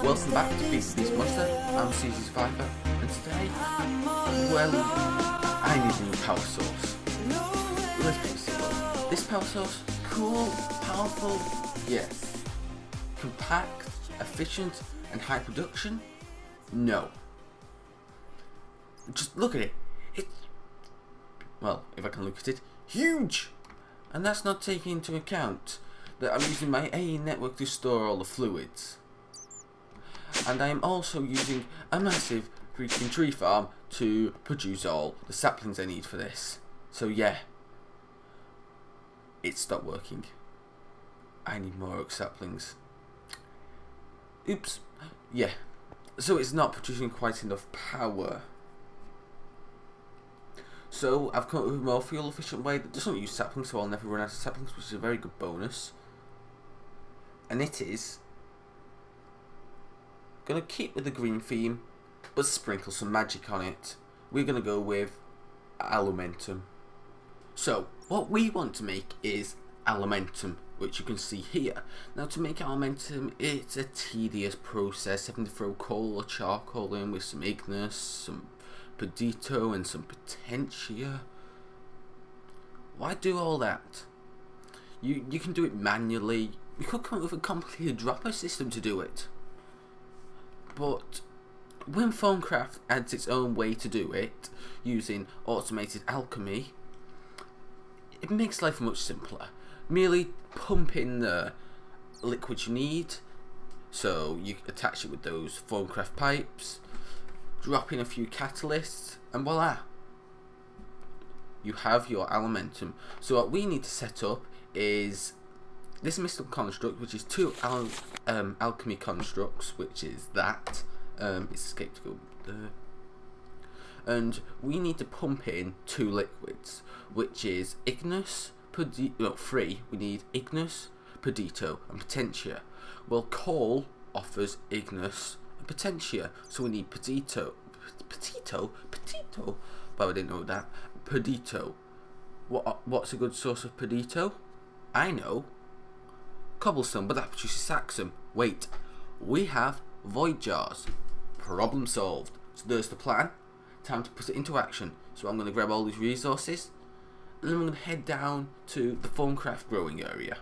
Welcome back to Beast Beast Monster. I'm Czsurvivor, and today, well, I need a new power source. Let's be simple. This power source, cool, powerful, yes. Compact, efficient, and high production? No. Just look at it. It's, well, if I can look at it, huge! And that's not taking into account that I'm using my AA network to store all the fluids. And I am also using a massive freaking tree farm to produce all the saplings I need for this. So yeah, it stopped working. I need more oak saplings. Oops. Yeah. So it's not producing quite enough power. So I've come up with a more fuel efficient way that doesn't use saplings, so I'll never run out of saplings, which is a very good bonus. And it is gonna keep with the green theme, but sprinkle some magic on it. We're gonna go with Alumentum. So what we want to make is Alumentum, which you can see here. Now to make Alumentum, it's a tedious process, having to throw coal or charcoal in with some ignis, some pedito and some potentia. Why do all that? You can do it manually. We could come up with a complicated dropper system to do it. But when Thaumcraft adds its own way to do it, using automated alchemy, it makes life much simpler. Merely pump in the liquid you need, so you attach it with those Thaumcraft pipes, drop in a few catalysts, and voila! You have your Alumentum. So what we need to set up is this mystical construct, which is two alchemy constructs, which is that. It's escaped to go there. And we need to pump in two liquids, which is ignis, three. We need ignis, pedito, and potentia. Well, coal offers ignis and potentia, so we need pedito. But I didn't know that. Pedito. What's a good source of pedito? I know. Cobblestone, but that produces saxum. Wait, we have void jars. Problem solved. So there's the plan. Time to put it into action. So I'm going to grab all these resources, and then I'm going to head down to the Thaumcraft growing area.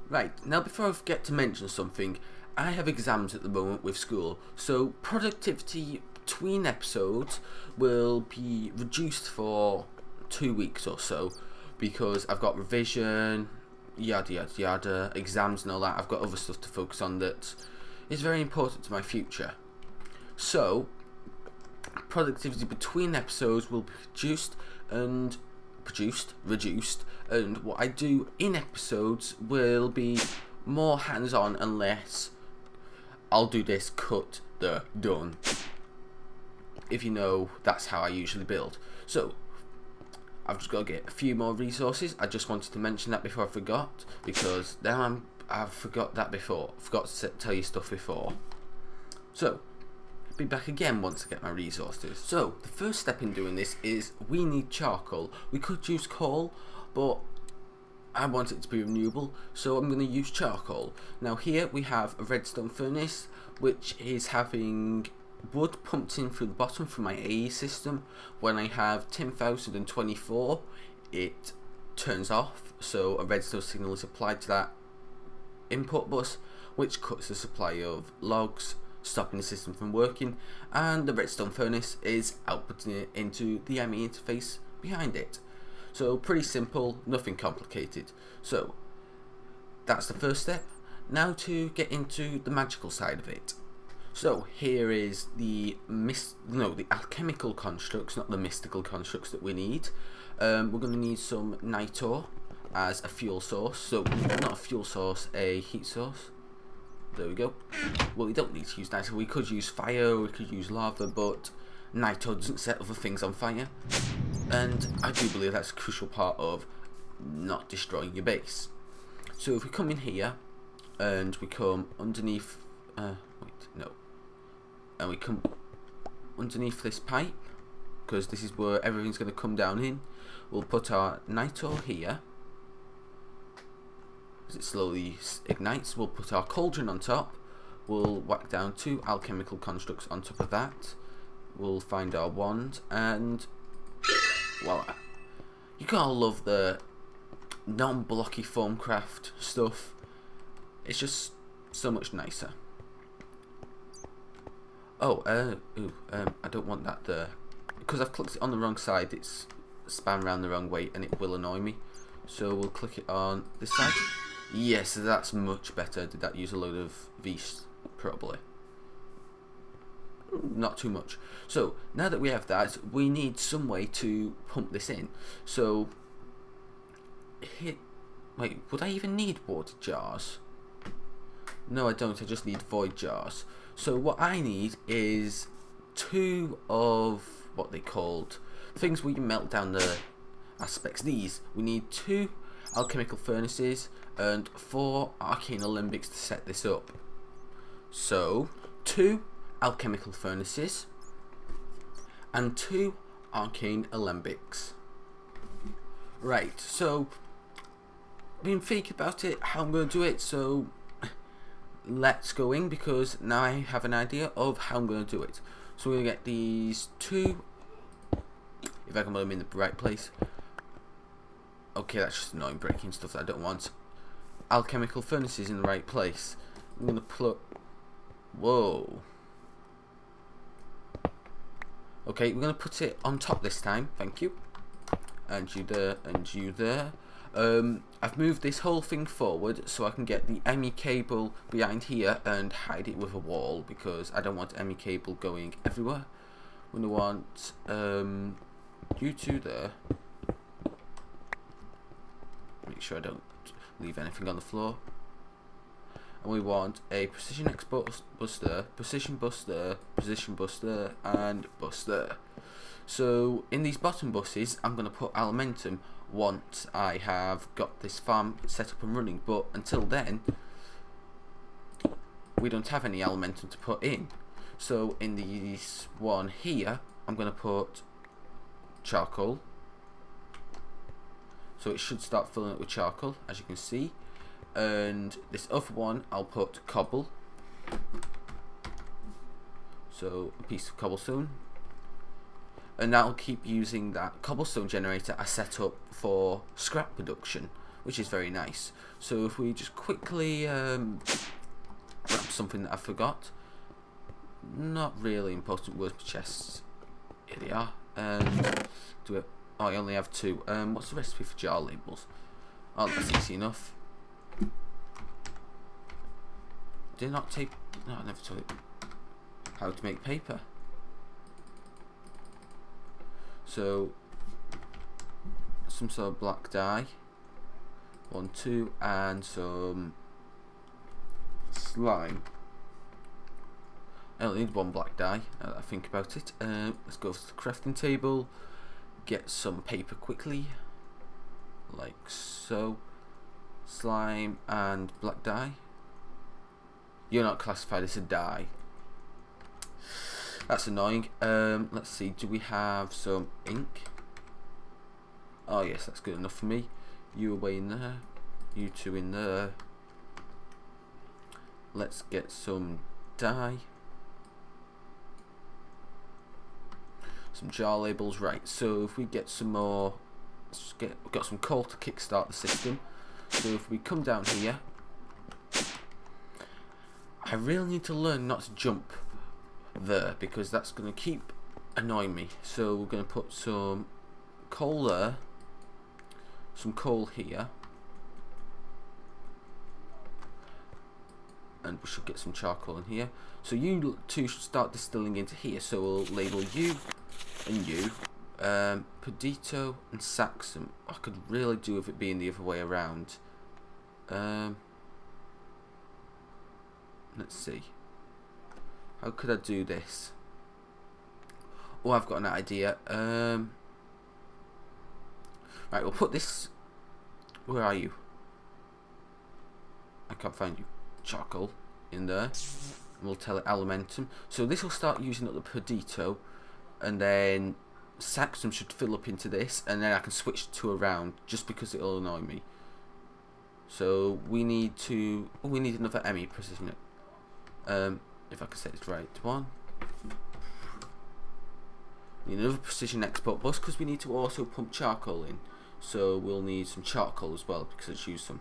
Right, now before I forget to mention something, I have exams at the moment with school, so productivity between episodes will be reduced for 2 weeks or so, because I've got revision, yada yada yada, exams and all that. I've got other stuff to focus on that is very important to my future. So productivity between episodes will be reduced, and what I do in episodes will be more hands-on, unless I'll do this cut the done, if you know. That's how I usually build. So I've just got to get a few more resources. I just wanted to mention that before I forgot, because now I've forgot that before. Forgot to tell you stuff before. So I'll be back again once I get my resources. So the first step in doing this is we need charcoal. We could use coal, but I want it to be renewable, so I'm going to use charcoal. Now here we have a redstone furnace, which is having wood pumped in through the bottom from my AE system. When I have 10,024, it turns off, so a redstone signal is applied to that input bus, which cuts the supply of logs, stopping the system from working, and the redstone furnace is outputting it into the ME interface behind it. So pretty simple, nothing complicated. So that's the first step. Now to get into the magical side of it. So here is the alchemical constructs, not the mystical constructs that we need. We're going to need some nitor as a fuel source. So not a fuel source, a heat source. There we go. Well, we don't need to use nitor. We could use fire, we could use lava, but nitor doesn't set other things on fire. And I do believe that's a crucial part of not destroying your base. So if we come in here and we come underneath, and we come underneath this pipe, because this is where everything's going to come down in. We'll put our nitor here. As it slowly ignites, we'll put our cauldron on top, we'll whack down 2 alchemical constructs on top of that. We'll find our wand, and voila. You gotta love the non-blocky foamcraft stuff. It's just so much nicer. Oh, I don't want that there. Because I've clicked it on the wrong side, it's span around the wrong way and it will annoy me. So we'll click it on this side. Yes, that's much better. Did that use a load of V's? Probably. Not too much. So now that we have that, we need some way to pump this in. So wait, would I even need water jars? No, I don't. I just need void jars. So what I need is 2 of what they called things where you melt down the aspects. These, we need 2 alchemical furnaces and 4 arcane alembics to set this up. So 2 alchemical furnaces and 2 arcane alembics. Right, so been thinking about it, how I'm going to do it, so let's go in, because now I have an idea of how I'm going to do it. So we're going to get these 2, if I can put them in the right place. Okay, that's just annoying breaking stuff that I don't want. Alchemical furnaces in the right place. I'm going to put, whoa. Okay, we're going to put it on top this time, thank you. And you there, and you there. I've moved this whole thing forward so I can get the ME cable behind here and hide it with a wall, because I don't want ME cable going everywhere. I'm going to want you 2 there. Make sure I don't leave anything on the floor. And we want a precision X buster, precision buster, precision buster, and buster. So in these bottom buses, I'm going to put Alumentum once I have got this farm set up and running, but until then we don't have any Alumentum to put in. So in this one here, I'm going to put charcoal, so it should start filling up with charcoal, as you can see. And this other one I'll put cobble, so a piece of cobblestone. And I'll keep using that cobblestone generator I set up for scrap production, which is very nice. So if we just quickly grab something that I forgot, not really important words per chests. Here they are. Do it. Oh, I only have 2. What's the recipe for jar labels? Oh, that's easy enough. Did I not take? No, I never taught it how to make paper. So some sort of black dye, 1, 2, and some slime. I only need 1 black dye now that I think about it. Let's go to the crafting table, get some paper quickly, like so. Slime and black dye. You're not classified as a dye. That's annoying. Let's see, do we have some ink? Oh yes, that's good enough for me. You away in there, you 2 in there. Let's get some dye. Some jar labels, right. So if we get some more, we've got some coal to kickstart the system. So if we come down here, I really need to learn not to jump there, because that's going to keep annoying me. So we're going to put some coal there, some coal here, and we should get some charcoal in here. So you 2 should start distilling into here, so we'll label you and you. Perdito and Saxum. I could really do with it being the other way around. Let's see. How could I do this? Oh, I've got an idea. Right, we'll put this. Where are you? I can't find you. Charcoal in there. And we'll tell it Alumentum. So this will start using up the Perdito, and then Saxum should fill up into this, and then I can switch 2 around just because it'll annoy me. So we need to. Oh, we need another ME precision. If I can set it right one. Need another precision export bus because we need to also pump charcoal in. So we'll need some charcoal as well because let's use some.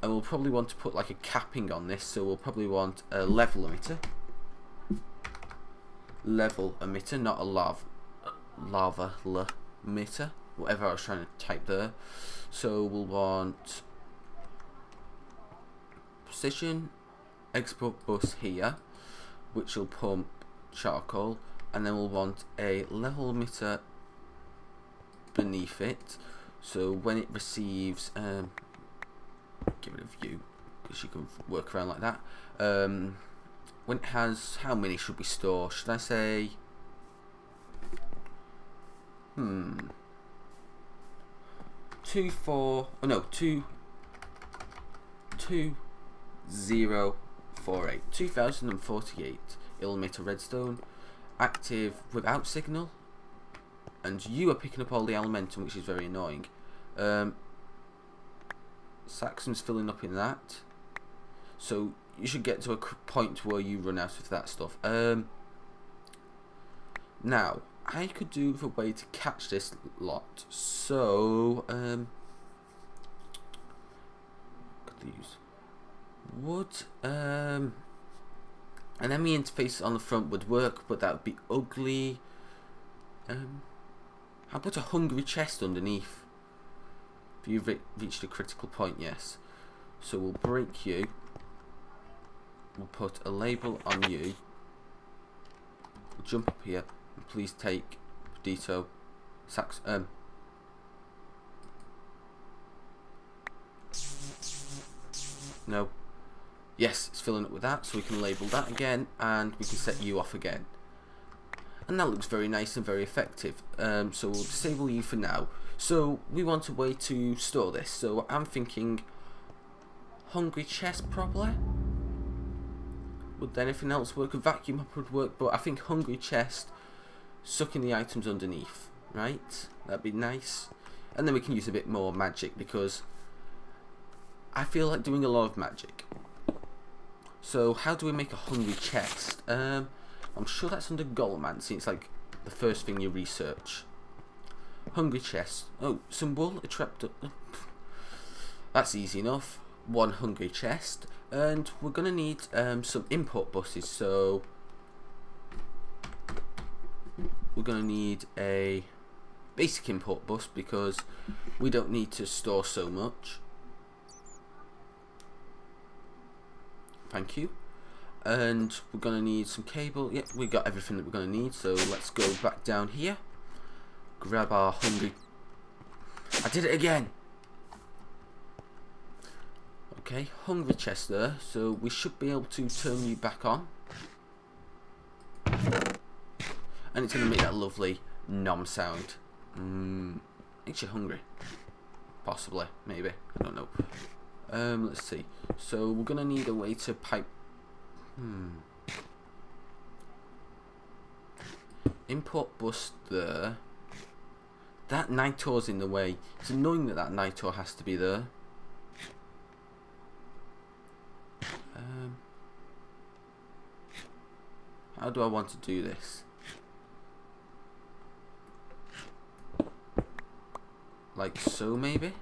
And we'll probably want to put like a capping on this, so we'll probably want a level emitter. Level emitter, not a lava emitter. Whatever I was trying to type there. So we'll want precision export bus here, which will pump charcoal, and then we'll want a level emitter beneath it, so when it receives get rid of you because you can work around like that. When it has, how many should we store? Should I say 2048 it'll emit a redstone, active without signal, and you are picking up all the Alumentum, which is very annoying. Saxon's filling up in that, so you should get to a point where you run out of that stuff. Now I could do the way to catch this lot, so could use wood. An enemy interface on the front would work, but that would be ugly. How about a hungry chest underneath? If you've reached a critical point, yes. So we'll break you. We'll put a label on you. We'll jump up here and please take Dito Sax. No. Yes, it's filling up with that, so we can label that again, and we can set you off again. And that looks very nice and very effective. So we'll disable you for now. So we want a way to store this. So I'm thinking hungry chest probably. Would anything else work? A vacuum hopper would work, but I think hungry chest, sucking the items underneath, right? That'd be nice. And then we can use a bit more magic because I feel like doing a lot of magic. So how do we make a hungry chest? I'm sure that's under Golemancy. It's like the first thing you research. Hungry chest. Oh, some wool. A trap. That's easy enough. One hungry chest, and we're gonna need some import buses. So we're gonna need a basic import bus because we don't need to store so much. Thank you. And we're gonna need some cable. Yep, we got everything that we're gonna need, so let's go back down here, grab our hungry. I did it again. Okay, hungry chest there, so we should be able to turn you back on, and it's gonna make that lovely nom sound. Makes you hungry, possibly, maybe, I don't know. Let's see. So we're gonna need a way to pipe. Import bus there. That nitor's in the way. It's annoying that that nitor has to be there. How do I want to do this? Like so, maybe?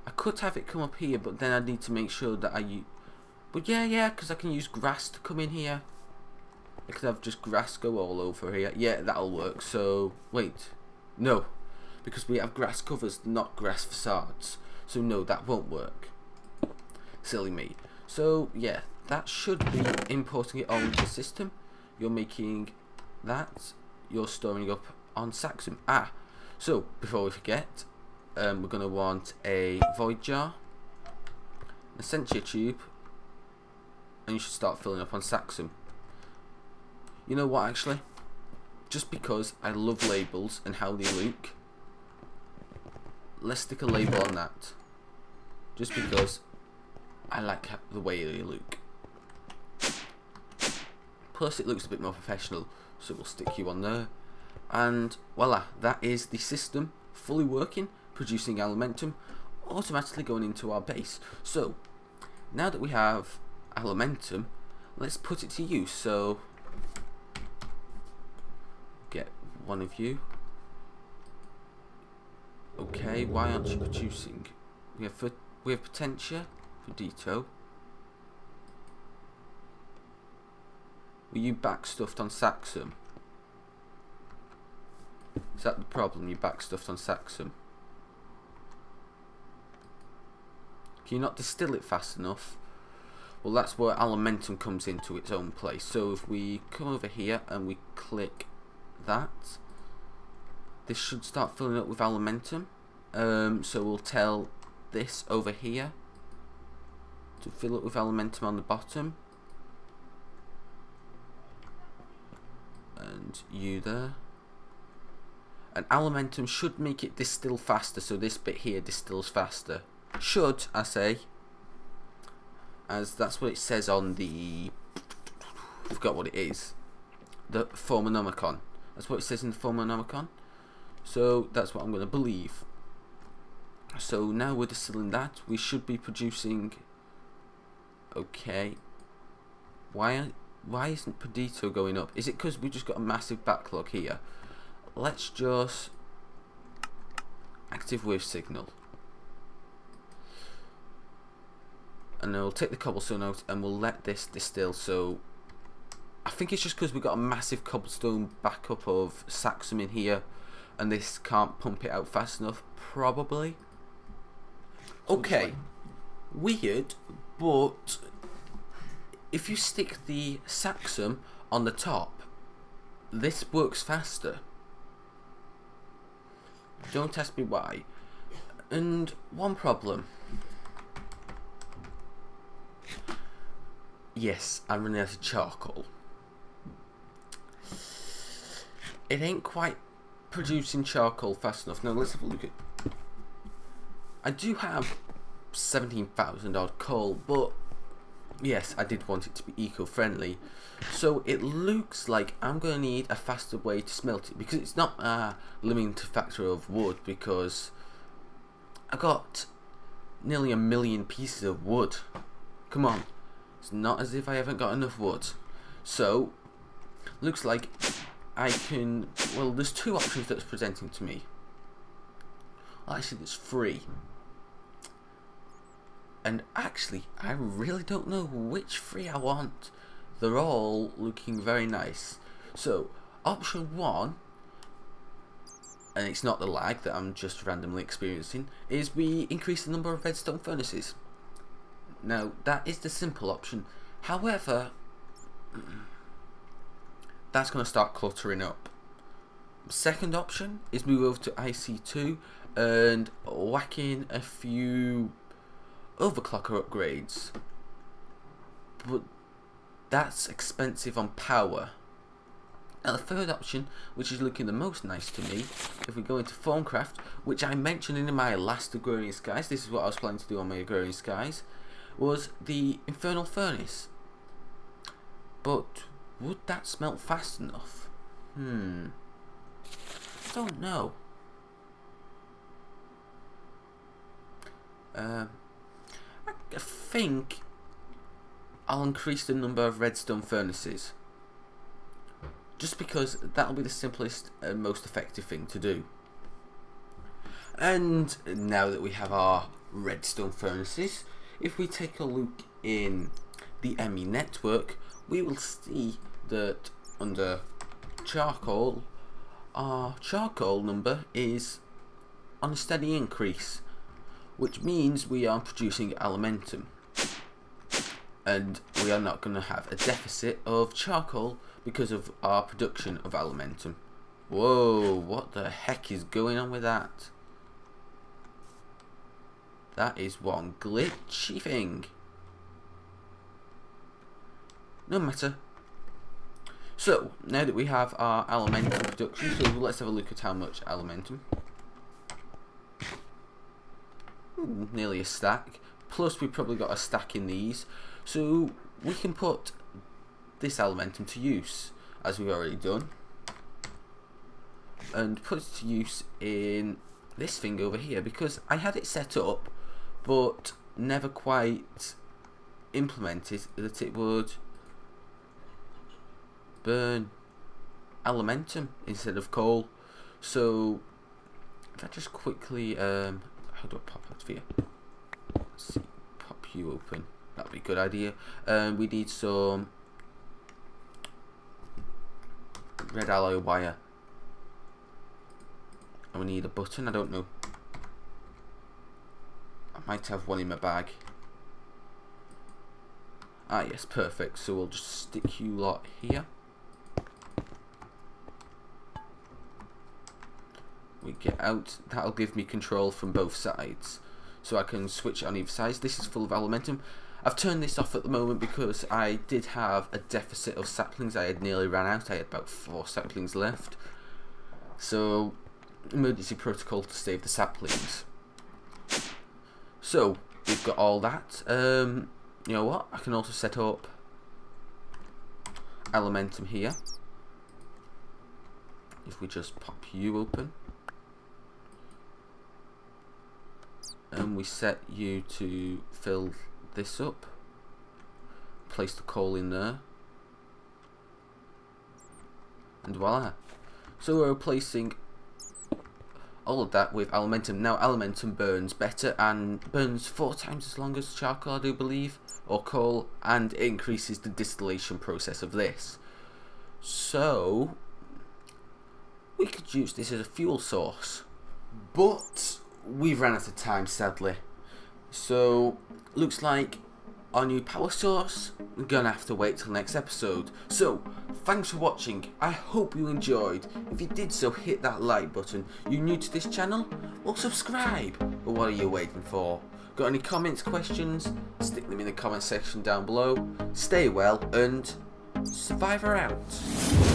I could have it come up here, but then I need to make sure that but yeah, because I can use grass to come in here. I could have just grass go all over here. Yeah, that'll work. So, wait. No. Because we have grass covers, not grass facades. So, no, that won't work. Silly me. So, yeah, that should be importing it onto the system. You're making that. You're storing up on Saxum. So, before we forget, we're going to want a void jar, a sensor tube, and you should start filling up on Saxum. You know what, actually? Just because I love labels and how they look, let's stick a label on that. Just because I like the way they look. Plus it looks a bit more professional, so we'll stick you on there. And voila, that is the system fully working, producing Alumentum, automatically going into our base. So now that we have Alumentum, let's put it to use. So get one of you. Okay, why aren't you producing? We have Potentia for Dito. Were you backstuffed on Saxum? Is that the problem? You backstuffed on Saxum? Can you not distill it fast enough? Well, that's where Alumentum comes into its own place. So if we come over here and we click that, this should start filling up with Alumentum. So we'll tell this over here to fill up with Alumentum on the bottom. And you there. And Alumentum should make it distill faster, so this bit here distills faster. Should, I say, as that's what it says on the, I forgot what it is, the Formonomicon. That's what it says in the Formonomicon. So that's what I'm going to believe. So now we're distilling that. We should be producing. Okay. Why isn't Perdito going up? Is it because we just got a massive backlog here? Let's just active wave signal. And then we'll take the cobblestone out and we'll let this distill. So I think it's just because we've got a massive cobblestone backup of Saxum in here and this can't pump it out fast enough, probably. Okay, weird, but if you stick the Saxum on the top, this works faster. Don't ask me why. And one problem. Yes, I'm running out of charcoal. It ain't quite producing charcoal fast enough. Now let's have a look at. I do have 17,000 odd coal, but yes, I did want it to be eco-friendly. So it looks like I'm going to need a faster way to smelt it, because it's not a limiting factor of wood, because I got nearly 1 million pieces of wood. Come on, it's not as if I haven't got enough wood. So looks like I can, well, there's two options that's presenting to me. Actually, there's three. And actually, I really don't know which three I want. They're all looking very nice. So, option one, and it's not the lag that I'm just randomly experiencing, is we increase the number of redstone furnaces. Now, that is the simple option. However, that's going to start cluttering up. Second option is move over to IC2 and whack in a few overclocker upgrades, but that's expensive on power. Now the third option, which is looking the most nice to me, if we go into Formcraft, which I mentioned in my last Agrarian Skies, this is what I was planning to do on my Agrarian Skies, was the Infernal Furnace. But would that smelt fast enough? I don't know. I think I'll increase the number of redstone furnaces, just because that'll be the simplest and most effective thing to do. And now that we have our redstone furnaces, if we take a look in the ME network, we will see that under charcoal, our charcoal number is on a steady increase, which means we are producing Alumentum, and we are not going to have a deficit of charcoal because of our production of Alumentum. Whoa, what the heck is going on with that? That is one glitchy thing. No matter. So, now that we have our Alumentum production, so let's have a look at how much Alumentum. Nearly a stack. Plus we've probably got a stack in these. So we can put this Alumentum to use, as we've already done. And put it to use in this thing over here, because I had it set up, but never quite implement is that it would burn Alumentum instead of coal. So if I just quickly how do I pop out of here? Let's see, pop you open. That'd be a good idea. We need some red alloy wire, and we need a button. I don't know, I might have one in my bag. Ah yes, perfect. So we'll just stick you lot here. We get out. That'll give me control from both sides, so I can switch it on either side. This is full of Alumentum. I've turned this off at the moment because I did have a deficit of saplings. I had nearly ran out. I had about 4 saplings left. So emergency protocol to save the saplings. So we've got all that. You know what? I can also set up Alumentum here. If we just pop you open. And we set you to fill this up. Place the coal in there. And voila. So we're replacing all of that with Alumentum. Now Alumentum burns better and burns 4 times as long as charcoal, I do believe, or coal, and it increases the distillation process of this. So we could use this as a fuel source, but we've run out of time, sadly. So looks like our new power source, we're gonna have to wait till next episode. So thanks for watching. I hope you enjoyed. If you did so, hit that like button. You new to this channel? Well, subscribe. But what are you waiting for? Got any comments, questions? Stick them in the comment section down below. Stay well, and Czsurvivor out.